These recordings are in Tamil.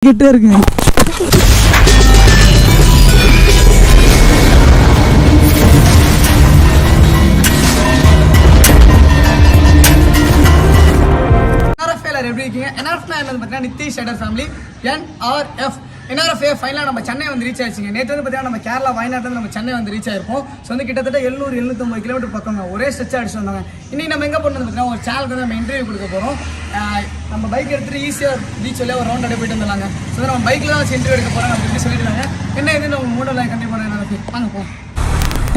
கிட்டே இருக்குங்க. எப்படி இருக்கீங்க? NRF பார்த்தீங்கன்னா நித்திஷ் ஷெட்டர் ஃபேமிலி NRF ஃபைனலாக நம்ம சென்னை வந்து ரீச் ஆயிடுச்சுங்க. நேற்று வந்து பார்த்தீங்கன்னா நம்ம கேரளா வயநாட்டில் நம்ம சென்னை வந்து ரீச் ஆயிருப்போம். ஸோ வந்து கிட்டத்தட்ட 700-750 கிலோமீட்டர் பக்கங்க ஒரே ஸ்ட்ரெச் அடிச்சு வந்தாங்க. இன்னைக்கு நம்ம எங்கே போனது பார்த்தீங்கன்னா ஒரு சேனலுக்கு வந்து நம்ம இன்டர்வியூ கொடுக்க போகிறோம். நம்ம பைக் எடுத்துகிட்டு ஈஸியாக பீச் வழியாக ஒரு ரவுண்ட் அடி போயிட்டு வந்துடலாங்க. ஸோ நம்ம பைக்கில் தான் வச்சு இன்டர்வியூ எடுக்க போகிறோம் அப்படின்னு சொல்லியிருந்தாங்க. என்ன இதுன்னு நம்ம மூடலாம் கண்டிப்பாக வாங்க போவோம்.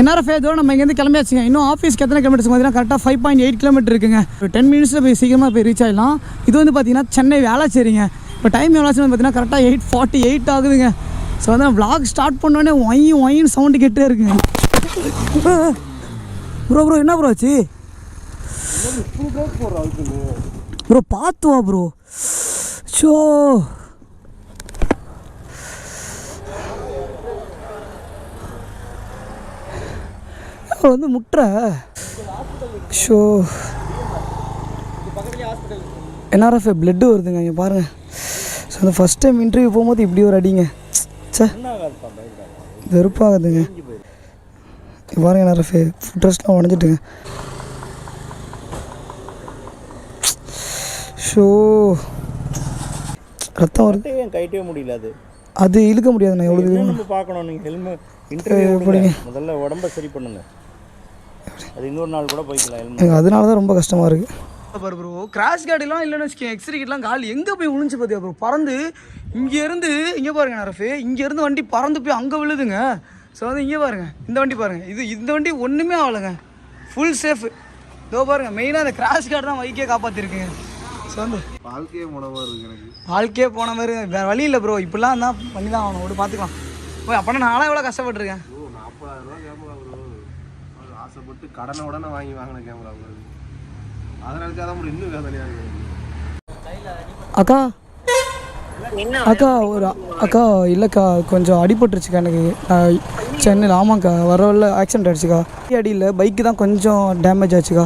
NRF இதோட நம்ம இங்கேருந்து கிளம்பியாச்சுங்க. இன்னும் ஆஃபீஸ்க்கு எத்தனை கிலோமீட்டர்ஸ் பார்த்தீங்கன்னா கரெக்டாக 5.8 கிலோமீட்டர் இருக்குங்க. ஒரு 10 மினிட்ஸில் போய் சீக்கிரமாக போய் ரீச் ஆகிடலாம். இது வந்து பார்த்தீங்கன்னா சென்னை வேளாச்சேரிங்க. இப்போ டைம் எவ்வளோ ஆச்சுன்னு பார்த்தீங்கன்னா கரெக்டாக 8:48 ஆகுதுங்க. ஸோ வந்து விளாக் ஸ்டார்ட் பண்ணோடனே ஒயின்னு சவுண்டு கேட்டே இருக்குங்க. ப்ரோ என்ன ப்ரோ ஆச்சு ப்ரோ? பார்த்து வா ப்ரோ. ஷோ வந்து முட்டுற ஷோ NRF பிளட்டு வருதுங்க. இங்கே பாருங்கள். ஸோ அந்த ஃபஸ்ட் டைம் இன்டர்வியூ போகும்போது இப்படி ஒரு அடிங்க. சே வெறுப்பாகுதுங்க. பாருங்க NRF ஃபுட் ரெஸ்ட்லாம் உடஞ்சிட்டுங்க. ஷோ ரத்தம் வருது. கைட்டவே முடியல. அது இழுக்க முடியாதுண்ணா. எவ்வளோ நம்ம பார்க்கணும். நீங்கள் இன்டர்வியூ முதல்ல உடம்ப சரி பண்ணுங்க. அது இன்னொரு நாள் கூட போய்க்கலாம். அதனால தான் ரொம்ப கஷ்டமாக இருக்குது. ப்ரோ கிராஷ் கார்டுலாம் இல்லைன்னு வச்சுக்கோங்க. எக்ஸ்ரீக்கிட்டலாம் கால் எங்கே போய் விழுந்துச்சு பார்த்தியா ப்ரோ? பறந்து இங்கேருந்து இங்கே பாருங்க NRF, இங்கேருந்து வண்டி பறந்து போய் அங்கே விழுதுங்க. ஸோ வந்து இங்கே பாருங்கள், இந்த வண்டி பாருங்கள். இந்த வண்டி ஒன்றுமே ஆகலைங்க, ஃபுல் சேஃபு. இதோ பாருங்கள், மெயினாக அந்த கிராஷ் கார்டு தான் வைக்கே காப்பாற்றிருக்குங்க. ஸோ வந்து வாழ்க்கையே போன மாதிரி இருக்குது. எனக்கு வாழ்க்கையே போன மாதிரி வேறு வழி இல்லை ப்ரோ. இப்படிலாம் தான் பண்ணி தான் ஆகணும். ஒரு பார்த்துக்கலாம். ஓ அப்போனா நானும் எவ்வளோ கஷ்டப்பட்டுருக்கேன். 40,000 கேமரா ப்ரோ. ஆசைப்பட்டு கடனை உடனே வாங்கின கேமரா ப்ரோ. அதனால தான் இன்னும் வேதனையாக இருக்குது. அக்கா ஒரு அக்கா இல்லைக்கா, கொஞ்சம் அடிபட்டுருச்சுக்கா எனக்கு. சென்னையில் ஆமாக்கா வரவில்ல ஆக்சிடென்ட் ஆகிடுச்சுக்கா. அடியில் பைக்கு தான் கொஞ்சம் டேமேஜ் ஆச்சுக்கா.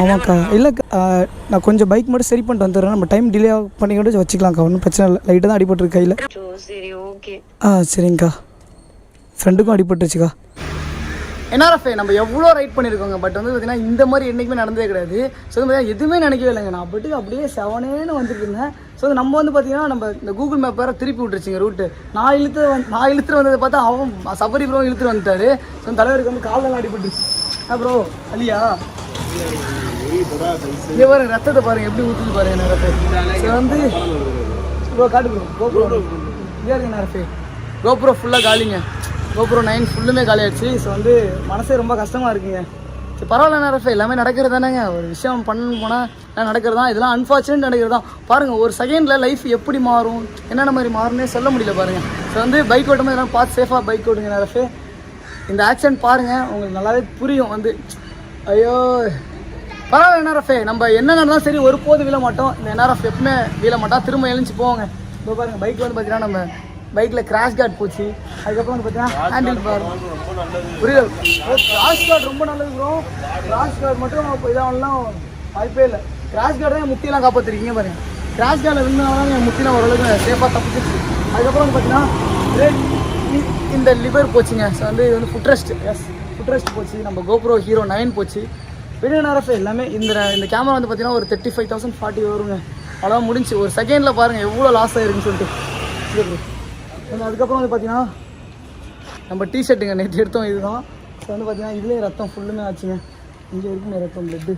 ஆமாக்கா இல்லைக்கா, நான் கொஞ்சம் பைக் மட்டும் சரி பண்ணிட்டு வந்துடுறேன். நம்ம டைம் டிலே பண்ணிக்கிட்டு வச்சுக்கலாம்க்கா, ஒன்றும் பிரச்சனை இல்லை. லைட்டாக தான் அடிபட்டுருக்கு கையில். சரிங்கக்கா. ஃப்ரெண்டுக்கும் அடிபட்டுருச்சுக்கா. NRF நம்ம எவ்வளோ ரைட் பண்ணியிருக்கோங்க. பட் வந்து பார்த்தீங்கன்னா இந்த மாதிரி என்றைக்குமே நடந்ததே கிடையாது. ஸோ வந்து பார்த்தீங்கன்னா எதுவுமே நினைக்கவே இல்லைங்க. நான் பட்டுக்கு அப்படியே செவனேன்னு வந்துருக்கேன். ஸோ நம்ம வந்து பார்த்தீங்கன்னா நம்ம இந்த கூகுள் மேப் வேறு திருப்பி விட்டுருச்சுங்க ரூட்டு. நான் இழுத்துட்டு வந்ததை பார்த்தா அவன் சபரி ப்ரோ இழுத்துட்டு வந்துட்டாரு. ஸோ தலைவருக்கு வந்து காலெல்லாம் அடிபட்டுருச்சு. ப்ரோ அலியா இங்கே பாருங்க, ரத்தத்தை பாருங்கள் எப்படி ஊற்றுது பாருங்க NRF. ஸோ வந்து ப்ரோ காட்டு ப்ரோ கோப்ரோ இங்கே இருக்கு NRF. கோப்ரோ ஃபுல்லாக காலிங்க. GoPro 9 ஃபுல்லுமே காலி ஆயிடுச்சு. ஸோ வந்து மனசே ரொம்ப கஷ்டமாக இருக்குங்க. சரி பரவாயில்ல NRF, எல்லாமே நடக்கிறது தானேங்க. ஒரு விஷயம் பண்ணணும் போனால் நடக்கிறது தான். இதெல்லாம் அன்ஃபார்ச்சுனேட் நடக்கிறது தான். பாருங்கள் ஒரு செகண்டில் லைஃப் எப்படி மாறும், என்னென்ன மாதிரி மாறும்னே சொல்ல முடியல பாருங்கள். ஸோ வந்து பைக் ஓட்டும்போது எல்லாம் பார்த்து சேஃபாக பைக் ஓட்டுங்க NRF. இந்த ஆக்சிடென்ட் பாருங்கள், உங்களுக்கு நல்லாவே புரியும். வந்து ஐயோ பரவாயில்ல NRF, நம்ம என்ன நடந்தாலும் சரி ஒரு போது வீழ மாட்டோம். இந்த NRF எப்பவுமே வீழ மாட்டோம், திரும்ப எழுந்துச்சு போவாங்க. இப்போ பாருங்கள் பைக் வந்து பார்த்தீங்கன்னா நம்ம பைக்கில் கிராஷ் கார்டு போச்சு. அதுக்கப்புறம் வந்து பார்த்தீங்கன்னா ஹேண்டில் பார் புரியல. கிராஷ் கார்டு ரொம்ப நல்லது ப்ரோ. கிராஷ் கார்டு மட்டும் இப்போ இதாகலாம் வாய்ப்பே இல்லை. கிராஷ் கார்டு தான் என் முத்தியெல்லாம் காப்பாற்றிருக்கீங்க பாருங்கள். கிராஷ் கார்டில் இருந்தனால என் முத்தியெல்லாம் ஓரளவுக்கு சேஃபாக தப்பிச்சிருச்சு. அதுக்கப்புறம் வந்து பார்த்தீங்கன்னா இந்த லிவர் போச்சுங்க. ஸோ வந்து இது வந்து ஃபுட் ரெஸ்ட் போச்சு. நம்ம GoPro Hero 9 போச்சு. வீடியோ NRF எல்லாமே இந்த கேமரா வந்து பார்த்தீங்கன்னா ஒரு 35,040 வருங்க. அவ்வளோ முடிஞ்சு. ஒரு செகண்டில் பாருங்கள் எவ்வளோ லாஸ் ஆகிருக்குன்னு சொல்லிட்டு. அதுக்கப்புறம் வந்து பார்த்தீங்கன்னா நம்ம டிஷர்ட்டுங்க நேற்று எடுத்தோம் இதுதான். ஸோ வந்து பார்த்தீங்கன்னா இதுலேயும் ரத்தம் ஃபுல்லுமே ஆச்சுங்க. இங்கே இருக்குங்க ரத்தம் பிளட்டு.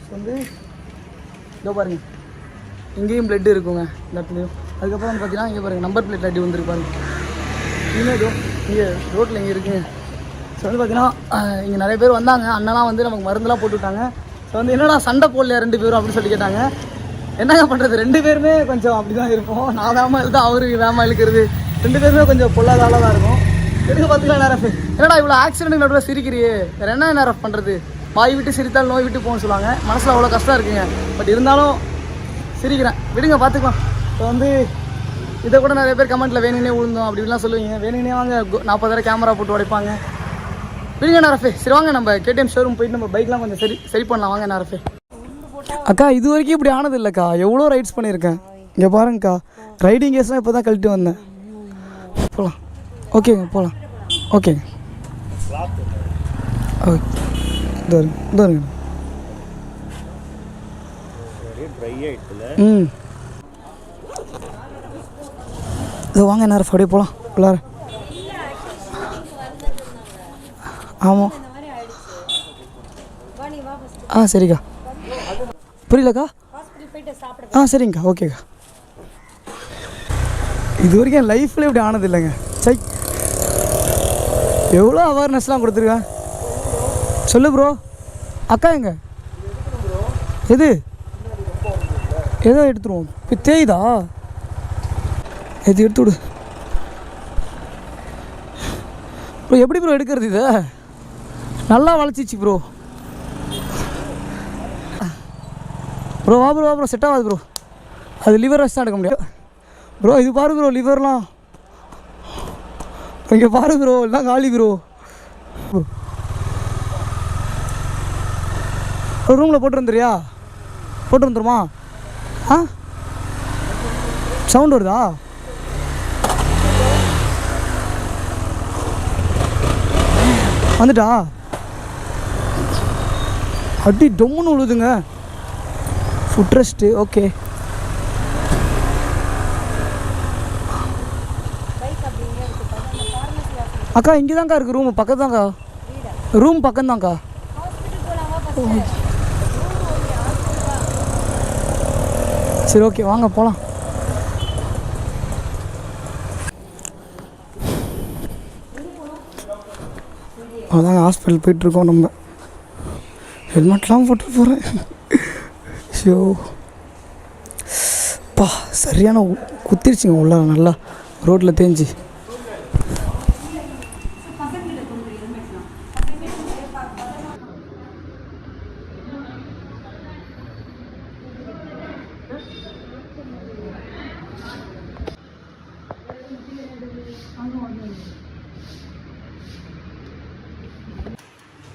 ஸோ வந்து இதோ பாருங்கள் இங்கேயும் பிளட்டு இருக்குங்க இந்த இடத்துலையும். அதுக்கப்புறம் வந்து பார்த்தீங்கன்னா இங்கே பாருங்கள் நம்பர் பிளேட் அடி வந்துருப்பாருங்க. இனிமேல் இதோ இங்கே ரோட்டில் இங்கே இருக்குங்க. ஸோ வந்து பார்த்தீங்கன்னா இங்கே நிறைய பேர் வந்தாங்க. அண்ணெல்லாம் வந்து நமக்கு மருந்துலாம் போட்டுவிட்டாங்க. ஸோ வந்து என்னடா சண்டை போடலையா 2 பேரும் அப்படின்னு சொல்லி கேட்டாங்க. என்னங்க பண்ணுறது, 2 பேருமே கொஞ்சம் அப்படி தான் இருப்போம். நான் வேகமாக இழுத்தா அவரு வேகமாக இழுக்கிறது. 2 பேருமே கொஞ்சம் பொல்லாத ஆளாக தான் இருக்கும். எடுக்க பார்த்துக்கலாம் NRF. என்னடா இவ்வளோ ஆக்சிடென்ட் நடுவில் சிரிக்கிறியே, வேறு என்ன NRF பண்ணுறது? வாய் விட்டு சிரித்தால் நோய் விட்டு போகணும்னு சொல்லுவாங்க. மனசில் அவ்வளோ கஷ்டம் இருக்குங்க. பட் இருந்தாலும் சிரிக்கிறேன், விடுங்க பார்த்துக்கலாம். இப்போ வந்து இதை கூட நிறைய பேர் கமெண்ட்டில் வேணுன்னே விழுந்தோம் அப்படின்லாம் சொல்லுவீங்க. வேணுன்னே வாங்க 40,000 கேமரா போட்டு உடைப்பாங்க. விடுங்க NRF. சரி வாங்க நம்ம KTM ஷோரூம் போயிட்டு நம்ம பைக்லாம் கொஞ்சம் சரி பண்ணலாம் வாங்க NRF. அக்கா இது வரைக்கும் இப்படி ஆனது இல்லைக்கா. எவ்வளோ ரைட்ஸ் பண்ணியிருக்கேன். இங்கே பாருங்கக்கா, ரைடிங் கேஸ்லாம் இப்போ தான் கழட்டி வந்தேன். போகலாம். ஓகேங்க போகலாம். ஓகேங்க ஓகே. இதோ இருங்க. இதோ வாங்க நேரம் அப்படியே போகலாம் உள்ளார. ஆமாம் சரிக்கா. புரியலக்கா? சரிங்கக்கா. ஓகேக்கா. இது வரைக்கும் என் லைஃப்ல இப்படி ஆனது இல்லைங்க. சை, எவ்வளோ அவேர்னஸ்லாம் கொடுத்துருக்கேன். சொல்லு ப்ரோ. அக்கா எங்க? எது ஏதோ எடுத்துருவோம். இப்போ தேய்தா? எது எடுத்து விடு ப்ரோ. எப்படி ப்ரோ எடுக்கிறது? இதை நல்லா வளைச்சிச்சு ப்ரோ. வா ப்ரோ செட் ஆகாது ப்ரோ. அது லிவர் வச்சு தான் எடுக்க முடியும் ப்ரோ. இது பாரு ப்ரோ, லிவர்லாம் இங்கே பாரு ப்ரோ, எல்லாம் காலி ப்ரோ. ரூமில் போட்டு வந்துடுறியா? போட்டு வந்துருமா? சவுண்ட் வருதா? வந்துட்டா? அடி டொம்முன்னு விழுதுங்க. Foot rest. ஓகே. அக்கா இங்கே தான்க்கா இருக்குது ரூமு. பக்கத்து தான்க்கா. ரூம் பக்கம்தான்க்கா. சரி ஓகே வாங்க போகலாம். அதாங்க ஹாஸ்பிட்டல் போயிட்டுருக்கோம். நம்ம ஹெல்மெட்லாம் போட்டு போகிறேன். ஷோ பா, சரியான குத்திருச்சுங்க உள்ள, நல்லா ரோட்டில் தேஞ்சு.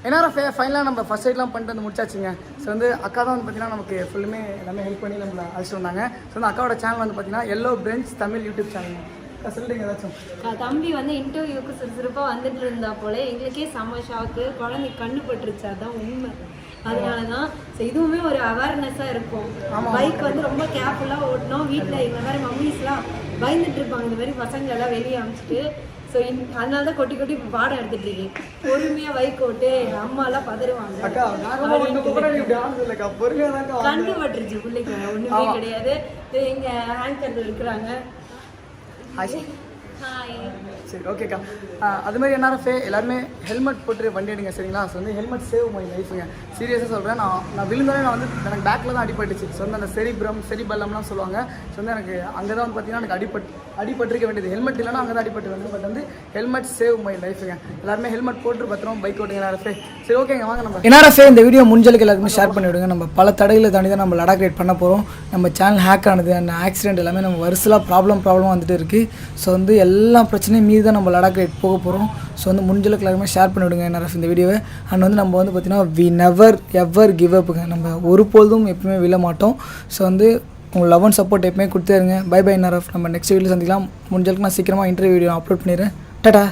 என்ன ஃபைனலாக நம்ம ஃபஸ்ட் எய்ட்லாம் பண்ணிட்டு வந்து முடிச்சாச்சுங்க. ஸோ வந்து அக்கா தான் வந்து பார்த்திங்கன்னா நமக்கு ஃபுல்லுமே எல்லாமே ஹெல்ப் பண்ணி நம்மளை அழைச்சிட்டு வந்தாங்க. ஸோ வந்து அக்காவோட சேனல் வந்து பார்த்திங்கன்னா yellow French Tamil YouTube channel. சொல்லிடுங்க ஏதாச்சும். தம்பி வந்து இன்டர்வியூக்கு சுறுசுறுப்பாக வந்துட்டு இருந்தா போல எங்களுக்கே செம்ம ஷாக்கு. குழந்தை கண்ணு பட்டுருச்சு, அதான் உண்மை. அதனால தான் ஸோ இதுவுமே ஒரு அவேர்னஸாக இருக்கும். பைக் வந்து ரொம்ப கேர்ஃபுல்லாக ஓட்டணும். வீட்டில் இந்த மாதிரி மம்மிஸ்லாம் பயந்துட்டு இருப்பாங்க, இந்த மாதிரி பசங்களெல்லாம் வெளியே அனுப்பிச்சிட்டு. ஸோ அதனால தான் கொட்டி கொட்டி பாடம் எடுத்துட்டு இருக்கேன். பொறுமையாக பைக் ஓட்டு, அம்மாலாம் பதறுவாங்க. கண்ணு பட்டுருச்சு பிள்ளைக்கு, ஒன்றுமே கிடையாது. எங்கள் ஹேங்கர் இருக்கிறாங்க. சரி ஓகேக்கா. அதுமாதிரி என்ஆர்எஃப் எல்லாருமே ஹெல்மெட் போட்டு வண்டி எடுங்க சரிங்களா. ஸோ வந்து ஹெல்மெட் சேவ் மை லைஃபுங்க. சீரியஸாக சொல்கிறேன். நான் விழுந்தாலே நான் வந்து எனக்கு பேக்கில் தான் அடிபட்டுச்சு. ஸோ வந்து அந்த செரிபல்லம்லாம் சொல்லுவாங்க. ஸோ வந்து எனக்கு அங்கே தான் வந்து பார்த்திங்கன்னா எனக்கு அடிபட்டிருக்க வேண்டியது. ஹெல்மெட் இல்லைனா அங்கே தான் அடிபட்டு வந்து. பட் வந்து ஹெல்மெட் சேவ் மை லைஃபுங்க. எல்லாருமே ஹெல்மெட் போட்டு பத்திரம் பைக் ஓட்டுங்க என்ஆர்எஃப். சரி ஓகேங்க வாங்க நம்ம என்ஆர்எஃப் இந்த வீடியோ முடிஞ்சலுக்கு எல்லாருமே ஷேர் பண்ணி விடுங்க. நம்ம பல தடைகளை தாண்டி தான் நம்ம லடாக் ரைட் பண்ண போகிறோம். நம்ம சேனல் ஹேக் ஆனது, அந்த ஆக்சிடென்ட் எல்லாமே நம்ம வருஷலாக ப்ராப்ளம் வந்துட்டு இருக்குது. ஸோ வந்து எல்லா பிரச்சனையும் மீது தான் நம்ம லடாக் ரைட் போக போகிறோம். ஸோ வந்து முடிஞ்சளவுக்கு எல்லாருமே ஷேர் பண்ணிவிடுங்க என்ஆர்எஃப் இந்த வீடியோவை. அண்ட் வந்து நம்ம வந்து பார்த்திங்கன்னா வி நெவர் எவர் கிவ் அப்புங்க. நம்ம ஒருபொழுதும் எப்பவுமே விழ மாட்டோம். ஸோ வந்து உங்கள் லவ் அண்ட் சப்போர்ட் எப்பவுமே கொடுத்தே இருங்க. Bye NRF. நம்ம நெக்ஸ்ட் வீடியோ சந்திக்கலாம். முடிஞ்சளவுக்கு நான் சீக்கிரமாக இன்டர்வியூ வீடியோ அப்லோட் பண்ணிடுறேன். டாடா.